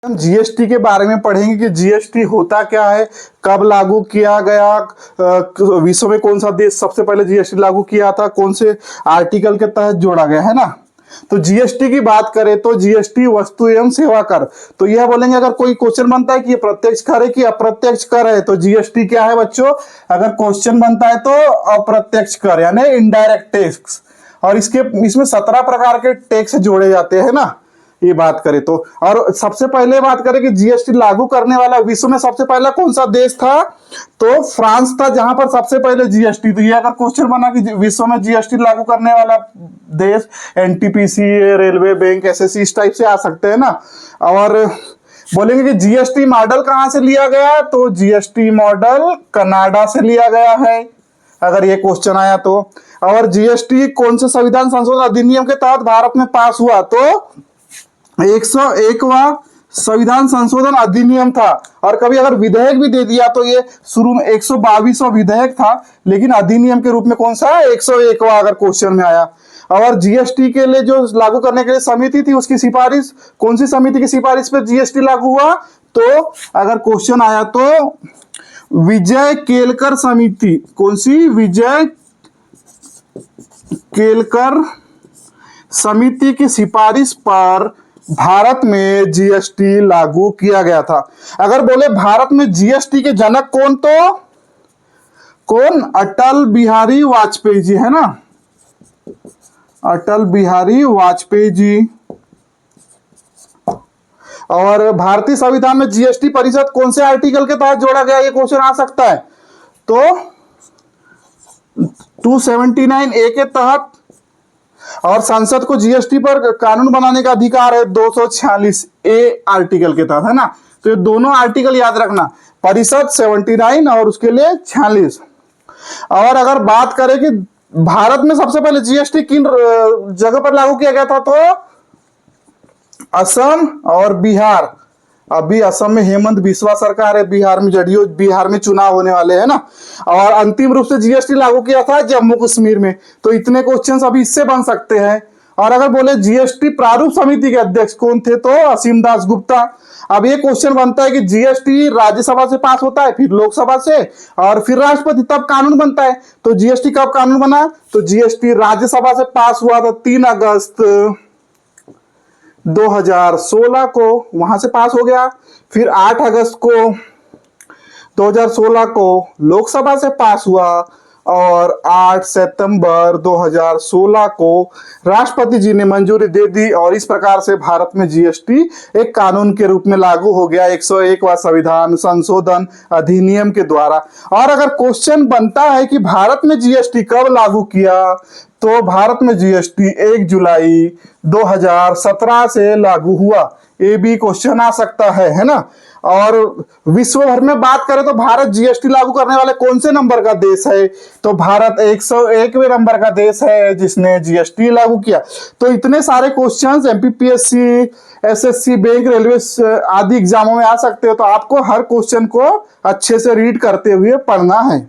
हम जीएसटी के बारे में पढ़ेंगे कि जीएसटी होता क्या है, कब लागू किया गया, विश्व में कौन सा देश सबसे पहले जीएसटी लागू किया था, कौन से आर्टिकल के तहत जोड़ा गया है ना। तो जीएसटी की बात करें तो जीएसटी वस्तु एवं सेवा कर, तो यह बोलेंगे अगर कोई क्वेश्चन बनता है कि ये प्रत्यक्ष कर है कि अप्रत्यक्ष कर है, तो जीएसटी क्या है बच्चों, अगर क्वेश्चन बनता है तो अप्रत्यक्ष कर यानी इनडायरेक्ट टैक्स। और इसमें 17 प्रकार के टैक्स जोड़े जाते हैं ना, ये बात करें तो। और सबसे पहले बात करें कि जीएसटी लागू करने वाला विश्व में सबसे पहला कौन सा देश था, तो फ्रांस था, जहां पर सबसे पहले जीएसटी। तो ये अगर क्वेश्चन बना कि विश्व में जीएसटी लागू करने वाला देश, एनटीपीसी, रेलवे, बैंक, एसएससी, इस टाइप से आ सकते हैं ना। और बोलेंगे कि जीएसटी मॉडल कहां से लिया गया, तो जीएसटी मॉडल कनाडा से लिया गया है, अगर ये क्वेश्चन आया तो। और जीएसटी कौन से संविधान संशोधन अधिनियम के तहत भारत में पास हुआ, तो 101वां संविधान संशोधन अधिनियम था। और कभी अगर विधेयक भी दे दिया तो ये शुरू में 122वां विधेयक था, लेकिन अधिनियम के रूप में कौन सा 101वां अगर क्वेश्चन में आया। और जीएसटी के लिए जो लागू करने के लिए समिति थी, उसकी सिफारिश कौन सी समिति की सिफारिश पे जीएसटी लागू हुआ, तो अगर क्वेश्चन आया तो विजय केलकर समिति, कौन सी, विजय केलकर समिति की सिफारिश पर भारत में जीएसटी लागू किया गया था। अगर बोले भारत में जीएसटी के जनक कौन, तो कौन, अटल बिहारी वाजपेयी जी है ना, अटल बिहारी वाजपेयी जी। और भारतीय संविधान में जीएसटी परिषद कौन से आर्टिकल के तहत जोड़ा गया, ये क्वेश्चन आ सकता है, तो 279A के तहत। और संसद को जीएसटी पर कानून बनाने का अधिकार है 246A आर्टिकल के तहत, है ना। तो ये दोनों आर्टिकल याद रखना, परिषद 79 और उसके लिए 46। और अगर बात करें कि भारत में सबसे पहले जीएसटी किन जगह पर लागू किया गया था, तो असम और बिहार। अभी असम में हेमंत बिस्वा सरकार है, बिहार में जदयू, बिहार में चुनाव होने वाले हैं ना। और अंतिम रूप से जीएसटी लागू किया था जम्मू कश्मीर में। तो इतने क्वेश्चंस अभी इससे बन सकते हैं। और अगर बोले जीएसटी प्रारूप समिति के अध्यक्ष कौन थे, तो असीम दास गुप्ता। अब ये क्वेश्चन बनता है कि जीएसटी राज्यसभा से पास होता है, फिर लोकसभा से, और फिर राष्ट्रपति, तब कानून बनता है। तो जीएसटी कब कानून बना, तो जीएसटी राज्यसभा से पास हुआ था 3 अगस्त 2016 को, वहां से पास हो गया। फिर 8 अगस्त को 2016 को लोकसभा से पास हुआ, और 8 सितंबर 2016 को राष्ट्रपति जी ने मंजूरी दे दी। और इस प्रकार से भारत में जीएसटी एक कानून के रूप में लागू हो गया 101वां संविधान संशोधन अधिनियम के द्वारा। और अगर क्वेश्चन बनता है कि भारत में जीएसटी कब लागू किया, तो भारत में जीएसटी 1 जुलाई 2017 से लागू हुआ, ये भी क्वेश्चन आ सकता है ना। और विश्व भर में बात करें तो भारत जीएसटी लागू करने वाले कौन से नंबर का देश है, तो भारत 101वें नंबर का देश है जिसने जीएसटी लागू किया। तो इतने सारे questions MPPSC, SSC, bank, railway आदि एग्जामों में आ सकते हो। तो आपको हर क्वेश्चन को अच्छे से रीड करते हुए पढ़ना है।